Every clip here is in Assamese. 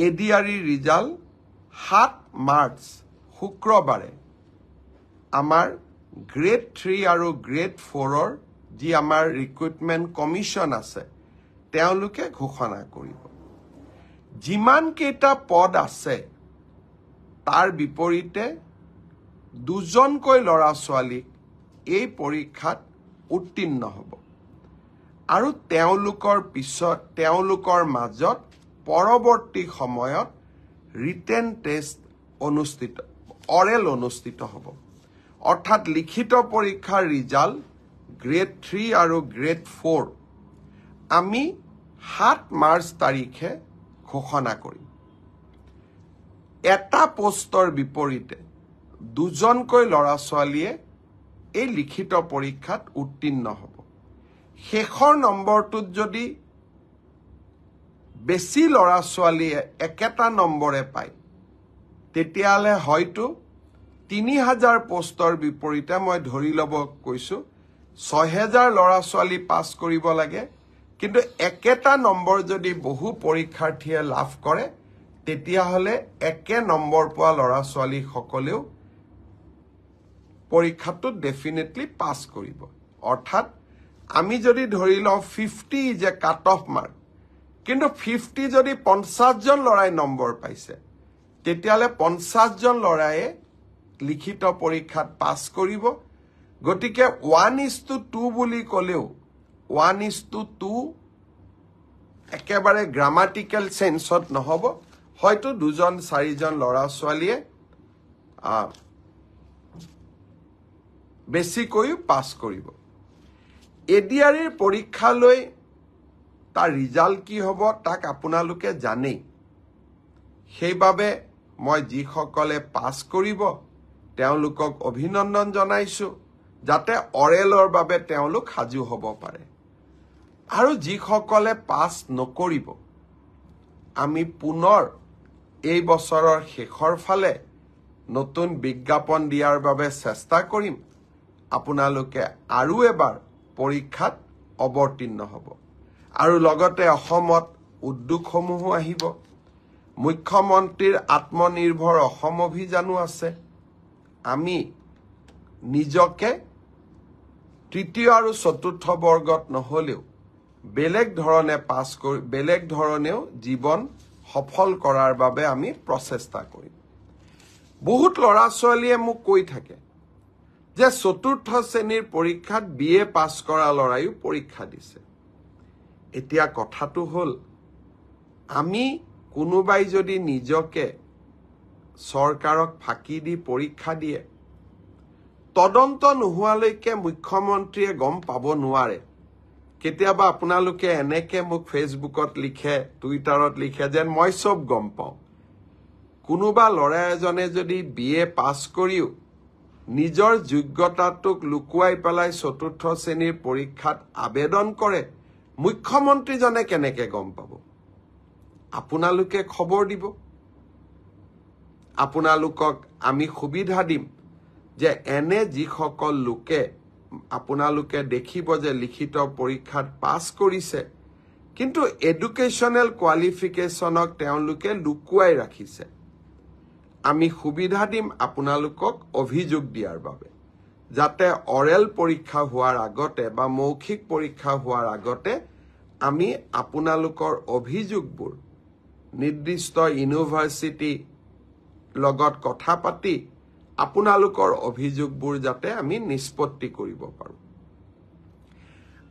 এডিআৰই ৰিজাল্ট 7 মাৰ্চ শুক্ৰবাৰে আমাৰ গ্ৰেড 3 আৰু গ্ৰেড 4ৰ যি আমাৰ ৰিক্ৰুটমেণ্ট কমিশ্যন আছে তেওঁলোকে ঘোষণা কৰিব যিমান কেইটা পদ আছে তাৰ বিপৰীতে দুজনকৈ ল'ৰা ছোৱালীক এই পৰীক্ষাত উত্তীৰ্ণ হ'ব আৰু তেওঁলোকৰ মাজত পৰৱৰ্তী সময়ত ৰিটেন টেষ্ট অৰেল অনুষ্ঠিত হ'ব অৰ্থাৎ লিখিত পৰীক্ষাৰ ৰিজাল্ট গ্ৰেড 3 আৰু গ্ৰেড 4 আমি 7 মাৰ্চ তাৰিখে ঘোষণা কৰিম এটা পোষ্টৰ বিপৰীতে দুজনকৈ ল'ৰা ছোৱালীয়ে এই লিখিত পৰীক্ষাত উত্তীৰ্ণ হ'ব শেষৰ নম্বৰটোত যদি বেছি ল'ৰা ছোৱালীয়ে একেটা নম্বৰে পায় তেতিয়াহ'লে হয়তো 3000 পোষ্টৰ বিপৰীতে মই ধৰি ল'ব কৈছো 6000 ল'ৰা ছোৱালী পাছ কৰিব লাগে কিন্তু একেটা নম্বৰ যদি বহু পৰীক্ষাৰ্থীয়ে লাভ কৰে তেতিয়াহ'লে একে নম্বৰ পোৱা ল'ৰা ছোৱালী সকলেও পৰীক্ষাটোত ডেফিনেটলি পাছ কৰিব অৰ্থাৎ আমি যদি ধৰি লওঁ 50 is a cut off mark কিন্তু 50 যদি 50 জন ল'ৰাই নম্বৰ পাইছে তেতিয়াহ'লে 50 জন ল'ৰায়ে লিখিত পৰীক্ষাত পাছ কৰিব গতিকে 1:2 বুলি ক'লেও 1:2 একেবাৰে গ্ৰামাটিক্যাল সেন্সত নহব হয়তো 2-4জন ল'ৰা ছোৱালীয়ে বেছিকৈ পাছ কৰিব এডিআৰইৰ পৰীক্ষালৈ তাৰ ৰিজাল্ট কি হ'ব তাক আপোনালোকে জানেই সেইবাবে মই যিসকলে পাছ কৰিব তেওঁলোকক অভিনন্দন জনাইছো যাতে অৰেলৰ বাবে তেওঁলোক সাজু হ'ব পাৰে আৰু যিসকলে পাছ নকৰিব আমি পুনৰ এই বছৰৰ শেষৰ ফালে নতুন বিজ্ঞাপন দিয়াৰ বাবে চেষ্টা কৰিম আপোনালোকে আৰু এবাৰ পৰীক্ষাত অৱতীৰ্ণ হ'ব আৰু লগতে অসমত উদ্যোগসমূহ আহিব মুখ্যমন্ত্ৰীৰ আত্মনিৰ্ভৰ অসম অভিযানো আছে আমি নিজকে তৃতীয় আৰু চতুৰ্থ বৰ্গত নহলেও বেলেগ ধৰণেও জীৱন সফল কৰাৰ বাবে আমি প্ৰচেষ্টা কৰিম বহুত ল'ৰা ছোৱালীয়ে মোক কৈ থাকে যে চতুৰ্থ শ্ৰেণীৰ পৰীক্ষাত বিএ পাছ কৰা ল'ৰাইও পৰীক্ষা দিছে এতিয়া কথাটো হ'ল আমি কোনোবাই যদি নিজকে চৰকাৰক ফাঁকি দি পৰীক্ষা দিয়ে তদন্ত নোহোৱালৈকে মুখ্যমন্ত্ৰীয়ে গম পাব নোৱাৰে কেতিয়াবা আপোনালোকে এনেকে মোক ফেচবুকত লিখে টুইটাৰত লিখে যেন মই সব গম পাওঁ কোনোবা ল'ৰা এজনে যদি বিএ পাছ কৰিও নিজৰ যোগ্যতাটোক লুকুৱাই পেলাই চতুৰ্থ শ্ৰেণীৰ পৰীক্ষাত আবেদন কৰে মুখ্যমন্ত্ৰীজনে কেনেকে গম পাব আপোনালোকে খবৰ দিব আপোনালোকক আমি সুবিধা দিম যে এনে যিসকল লোকে আপোনালোকে দেখিব যে লিখিত পৰীক্ষাত পাছ কৰিছে কিন্তু এডুকেশ্যনেল কোৱালিফিকেশ্যনক তেওঁলোকে লুকুৱাই ৰাখিছে আমি সুবিধা দিম আপোনালোকক অভিযোগ দিয়াৰ বাবে যাতে অৰেল পৰীক্ষা হোৱাৰ আগতে বা মৌখিক পৰীক্ষা হোৱাৰ আগতে আমি আপোনালোকৰ অভিযোগবোৰ নিৰ্দিষ্ট ইউনিভাৰ্চিটি লগত কথা পাতি আপোনালোকৰ অভিযোগবোৰ যাতে আমি নিষ্পত্তি কৰিব পাৰো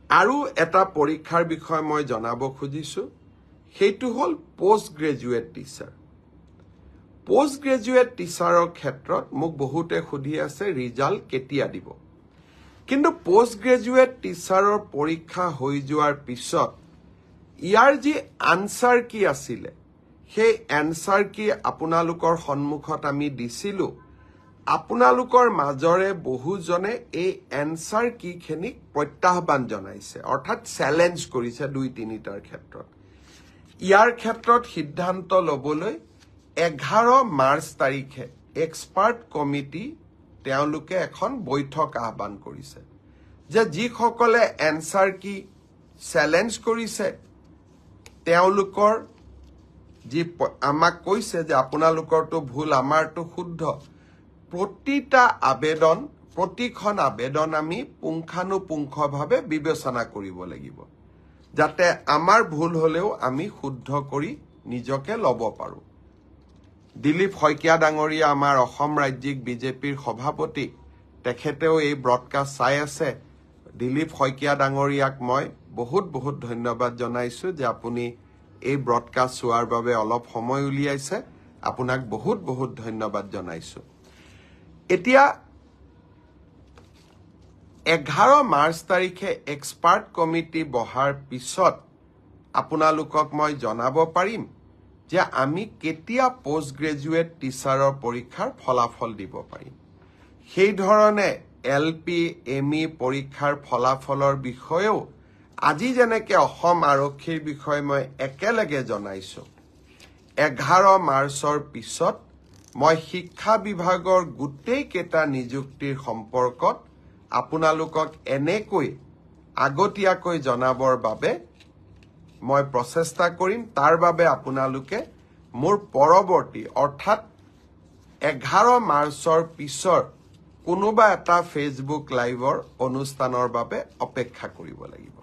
আৰু এটা পৰীক্ষাৰ বিষয় মই জনাব খুজিছো সেইটো হ'ল post graduate teacher post graduate টিচাৰৰ ক্ষেত্ৰত মোক বহুতে সুধি আছে ৰিজাল্ট কেতিয়া দিব কিন্তু পোষ্ট গ্ৰেজুৱেট টিচাৰৰ পৰীক্ষা হৈ যোৱাৰ পিছত ইয়াৰ যি আনসাৰ কি আছিল সেই আনসাৰ কি আপোনালোকৰ সন্মুখত আমি দিছিলো আপোনালোকৰ মাজৰে বহুজনে এই আনসাৰ কি খেনিক প্ৰত্যাহ্বান জনাইছে অৰ্থাৎ চ্যালেঞ্জ কৰিছে 2-3টাৰ ক্ষেত্ৰত ইয়াৰ ক্ষেত্ৰত সিদ্ধান্ত লবলৈ 11 মাৰ্চ তাৰিখে এক্সপাৰ্ট কমিটি তেওঁলোকে এখন বৈঠক আহ্বান কৰিছে যে যিসকলে আনসাৰ কি চ্যালেঞ্জ কৰিছে তেওঁলোকৰ যি আমাক কৈছে যে আপোনালোকৰটো ভুল আমাৰটো শুদ্ধ প্ৰতিটা আবেদন প্ৰতিখন আবেদন আমি পুংখানুপুংখভাৱে বিবেচনা কৰিব লাগিব যাতে আমাৰ ভুল হলেও আমি শুদ্ধ কৰি নিজকে ল'ব পাৰো দিলীপ শইকীয়া ডাঙৰীয়া আমাৰ অসম ৰাজ্যিক বিজেপিৰ সভাপতি তেখেতেও এই ব্ৰডকাষ্ট চাই আছে দিলীপ শইকীয়া ডাঙৰীয়াক মই বহুত বহুত ধন্যবাদ জনাইছো যে আপুনি এই ব্ৰডকাষ্ট চোৱাৰ বাবে অলপ সময় উলিয়াইছে আপোনাক বহুত বহুত ধন্যবাদ জনাইছো এতিয়া 11 মাৰ্চ তাৰিখে এক্সপাৰ্ট কমিটি বহাৰ পিছত আপোনালোকক মই জনাব পাৰিম যে আমি কেতিয়া পোষ্ট গ্ৰেজুৱেট টিচাৰৰ পৰীক্ষাৰ ফলাফল দিব পাৰিম সেই ধৰণে এলপি এমই পৰীক্ষাৰ ফলাফলৰ বিষয়েও আজি যেনেকৈ অসম আৰক্ষীৰ বিষয়ে মই একেলগে জনাইছো 11 মাৰ্চৰ পিছত মই শিক্ষা বিভাগৰ গোটেই কেইটা নিযুক্তিৰ সম্পৰ্কত আপোনালোকক এনেকৈ আগতীয়াকৈ জনাবৰ বাবে মই প্ৰচেষ্টা কৰিম তাৰ বাবে আপোনালোকে মোৰ পৰৱৰ্তী অৰ্থাৎ 11 মাৰ্চৰ পিছৰ কোনোবা এটা ফেচবুক লাইভৰ অনুষ্ঠানৰ বাবে অপেক্ষা কৰিব লাগিব